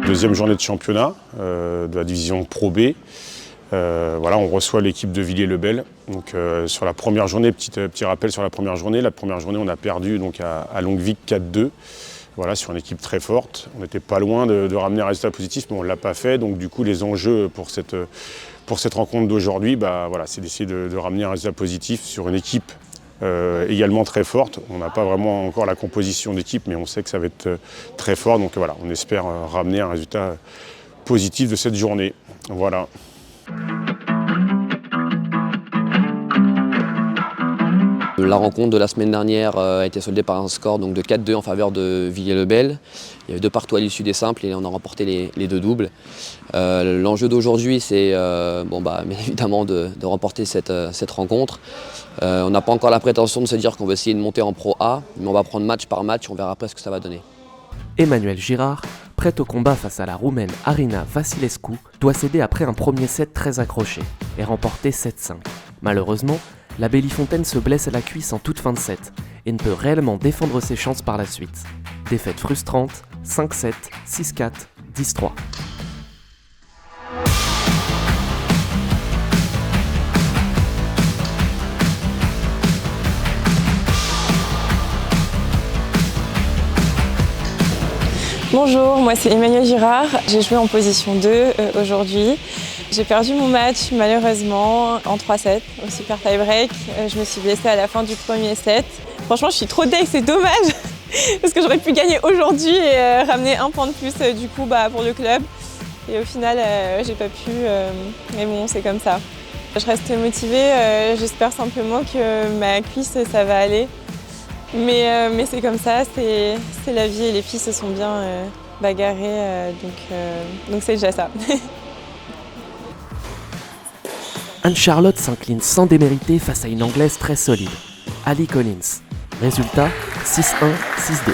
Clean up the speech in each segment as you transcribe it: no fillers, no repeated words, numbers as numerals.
deuxième journée de championnat de la division Pro B. Voilà, on reçoit l'équipe de Villiers-le-Bel. Donc, sur la première journée, petit rappel sur la première journée. La première journée, on a perdu donc, à Longuevic 4-2. Voilà, sur une équipe très forte. On n'était pas loin de ramener un résultat positif, mais on ne l'a pas fait. Donc du coup, les enjeux pour cette rencontre d'aujourd'hui, voilà, c'est d'essayer de ramener un résultat positif sur une équipe également très forte. On n'a pas vraiment encore la composition d'équipe, mais on sait que ça va être très fort. Donc voilà, on espère ramener un résultat positif de cette journée. Voilà. La rencontre de la semaine dernière a été soldée par un score donc, de 4-2 en faveur de Villiers-le-Bel. Il y avait 2 partout à l'issue des simples et on a remporté les 2 doubles. L'enjeu d'aujourd'hui, c'est bien évidemment de remporter cette rencontre. On n'a pas encore la prétention de se dire qu'on va essayer de monter en Pro A, mais on va prendre match par match, on verra après ce que ça va donner. Emmanuel Girard, prête au combat face à la Roumaine Arina Vasilescu, doit céder après un premier set très accroché et remporter 7-5. Malheureusement, la Bellifontaine se blesse à la cuisse en toute fin de set et ne peut réellement défendre ses chances par la suite. Défaite frustrante, 5-7, 6-4, 10-3. Bonjour, moi c'est Emmanuel Girard. J'ai joué en position 2 aujourd'hui. J'ai perdu mon match malheureusement en 3-7 au super tie-break. Je me suis blessée à la fin du premier set. Franchement, je suis trop deg, c'est dommage parce que j'aurais pu gagner aujourd'hui et ramener un point de plus du coup pour le club. Et au final, j'ai pas pu, mais bon, c'est comme ça. Je reste motivée, j'espère simplement que ma cuisse, ça va aller. Mais c'est comme ça, c'est la vie et les filles se sont bien bagarrées, donc c'est déjà ça. Anne-Charlotte s'incline sans démériter face à une Anglaise très solide, Ali Collins. Résultat, 6-1, 6-2.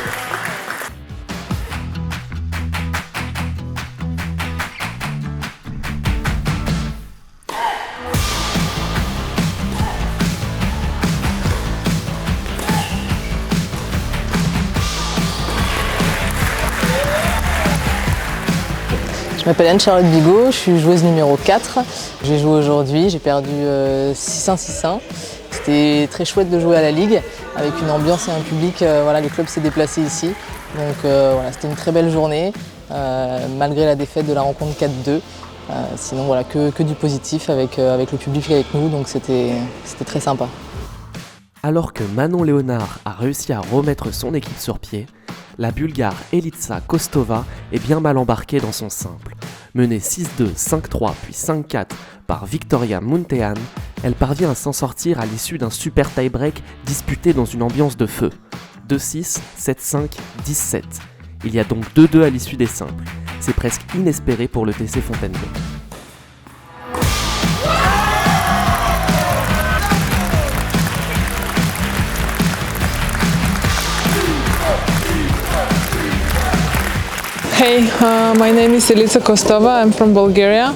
Je m'appelle Anne-Charlotte Bigot, je suis joueuse numéro 4. J'ai joué aujourd'hui, j'ai perdu 6-1, 6-1. C'était très chouette de jouer à la Ligue, avec une ambiance et un public. Le club s'est déplacé ici. Donc c'était une très belle journée, malgré la défaite de la rencontre 4-2. Sinon que du positif avec le public avec nous, donc c'était très sympa. Alors que Manon Léonard a réussi à remettre son équipe sur pied, la Bulgare Elitsa Kostova est bien mal embarquée dans son simple. Menée 6-2, 5-3 puis 5-4 par Victoria Muntean, elle parvient à s'en sortir à l'issue d'un super tie-break disputé dans une ambiance de feu. 2-6, 7-5, 10-7. Il y a donc 2-2 à l'issue des simples. C'est presque inespéré pour le TC Fontainebleau. Hey, my name is Elitsa Kostova. I'm from Bulgaria,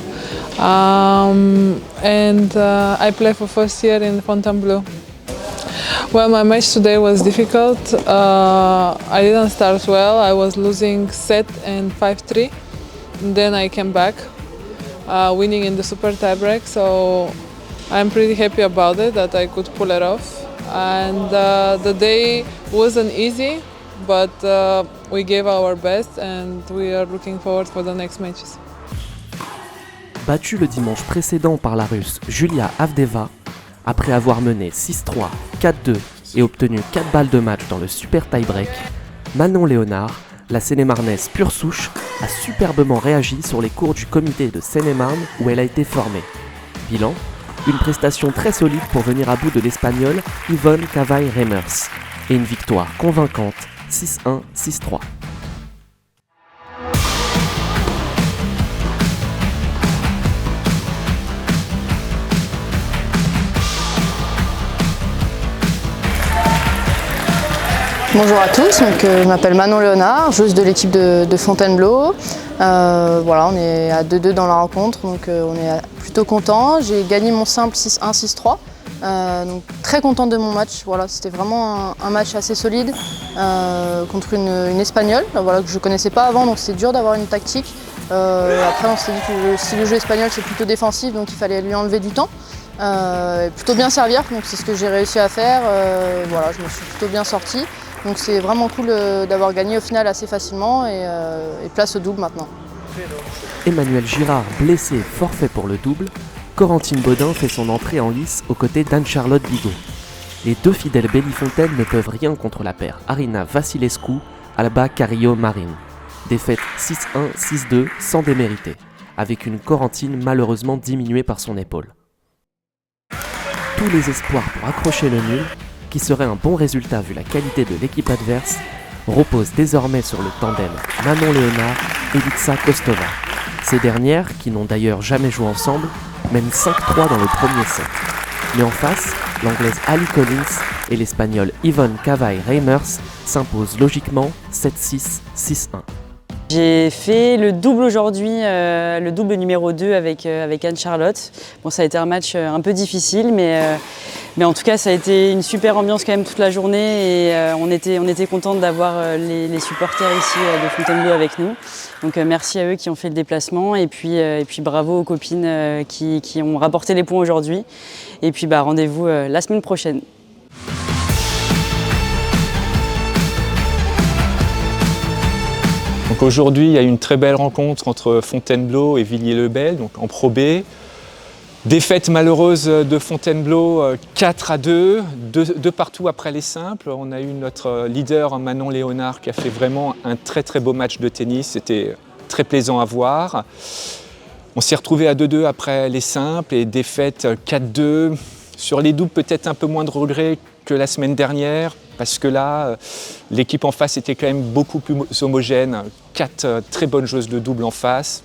and I play for first year in Fontainebleau. Well, my match today was difficult. I didn't start well. I was losing set and 5-3. Then I came back, winning in the super tiebreak. So I'm pretty happy about it that I could pull it off. And the day wasn't easy. But we gave our best and we are looking forward for the next matches. Battue le dimanche précédent par la Russe Julia Avdeva, après avoir mené 6-3, 4-2 et obtenu 4 balles de match dans le super tie-break, Manon Léonard, la Seine-et-Marnaise pure souche, a superbement réagi sur les cours du comité de Seine-et-Marne où elle a été formée. Bilan, une prestation très solide pour venir à bout de l'Espagnole Yvonne Cavaille-Reimers et une victoire convaincante 6-1, 6-3. Bonjour à tous, je m'appelle Manon Léonard, joueuse de l'équipe de Fontainebleau. On est à 2-2 dans la rencontre, donc on est plutôt content. J'ai gagné mon simple 6-1, 6-3. Donc très contente de mon match, c'était vraiment un match assez solide contre une Espagnole que je ne connaissais pas avant, donc c'est dur d'avoir une tactique. Après, on s'est dit que le style de jeu espagnol, c'est plutôt défensif, donc il fallait lui enlever du temps. Et plutôt bien servir, donc c'est ce que j'ai réussi à faire. Voilà, je me suis plutôt bien sortie. Donc c'est vraiment cool d'avoir gagné au final assez facilement et place au double maintenant. Emmanuel Girard, blessé et forfait pour le double, Corentine Baudin fait son entrée en lice aux côtés d'Anne-Charlotte Bigot. Les deux fidèles Bellifontaine ne peuvent rien contre la paire Arina Vasilescu, Alba Carrillo Marin. Défaite 6-1, 6-2 sans démériter, avec une Corentine malheureusement diminuée par son épaule. Tous les espoirs pour accrocher le nul, qui serait un bon résultat vu la qualité de l'équipe adverse, reposent désormais sur le tandem Manon Léonard et Litsa Kostova. Ces dernières, qui n'ont d'ailleurs jamais joué ensemble, mènent 5-3 dans le premier set. Mais en face, l'anglaise Ali Collins et l'espagnol Yvonne Cavall-Reimers s'imposent logiquement 7-6, 6-1. J'ai fait le double aujourd'hui, le double numéro 2 avec Anne-Charlotte. Bon, ça a été un match un peu difficile, mais en tout cas, ça a été une super ambiance quand même toute la journée et on était contents d'avoir les supporters ici de Fontainebleau avec nous. Donc merci à eux qui ont fait le déplacement et puis bravo aux copines qui ont rapporté les points aujourd'hui. Et puis rendez-vous la semaine prochaine. Donc aujourd'hui, il y a une très belle rencontre entre Fontainebleau et Villiers-le-Bel, donc en Pro B. Défaite malheureuse de Fontainebleau 4-2, deux partout après les simples. On a eu notre leader Manon Léonard qui a fait vraiment un très très beau match de tennis. C'était très plaisant à voir. On s'est retrouvé à 2-2 après les simples et défaite 4-2. Sur les doubles, peut-être un peu moins de regrets que la semaine dernière, parce que là, l'équipe en face était quand même beaucoup plus homogène. 4 très bonnes joueuses de double en face.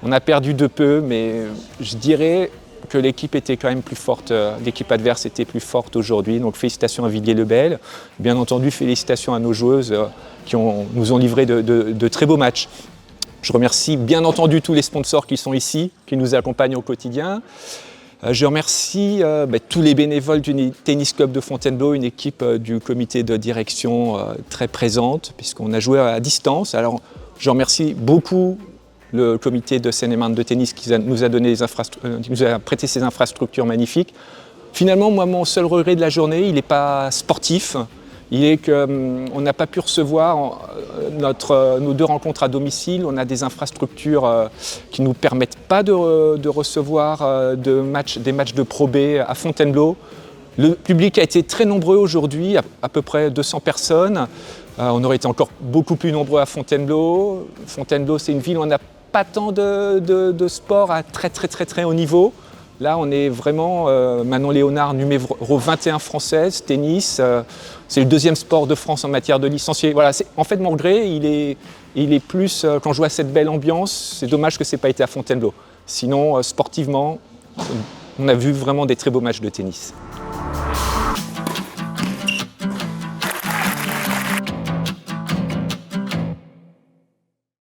On a perdu de peu, mais je dirais que l'équipe était quand même plus forte. L'équipe adverse était plus forte aujourd'hui. Donc félicitations à Villiers-le-Bel. Bien entendu, félicitations à nos joueuses qui nous ont livré de très beaux matchs. Je remercie bien entendu tous les sponsors qui sont ici, qui nous accompagnent au quotidien. Je remercie tous les bénévoles du Tennis Club de Fontainebleau, une équipe du comité de direction très présente, puisqu'on a joué à distance. Alors, je remercie beaucoup le comité de Seine-et-Marne de tennis qui nous a prêté ces infrastructures magnifiques. Finalement, moi, mon seul regret de la journée, il n'est pas sportif. Il est qu'on n'a pas pu recevoir nos 2 rencontres à domicile. On a des infrastructures qui ne nous permettent pas de recevoir des matchs de Pro B à Fontainebleau. Le public a été très nombreux aujourd'hui, à peu près 200 personnes. On aurait été encore beaucoup plus nombreux à Fontainebleau. Fontainebleau, c'est une ville où on n'a pas tant de sport à très haut niveau. Là, on est vraiment Manon Léonard, numéro 21 française, tennis. C'est le 2e sport de France en matière de licenciés. Voilà, en fait, mon regret, il est plus quand je vois cette belle ambiance. C'est dommage que ce n'ait pas été à Fontainebleau. Sinon, sportivement, on a vu vraiment des très beaux matchs de tennis.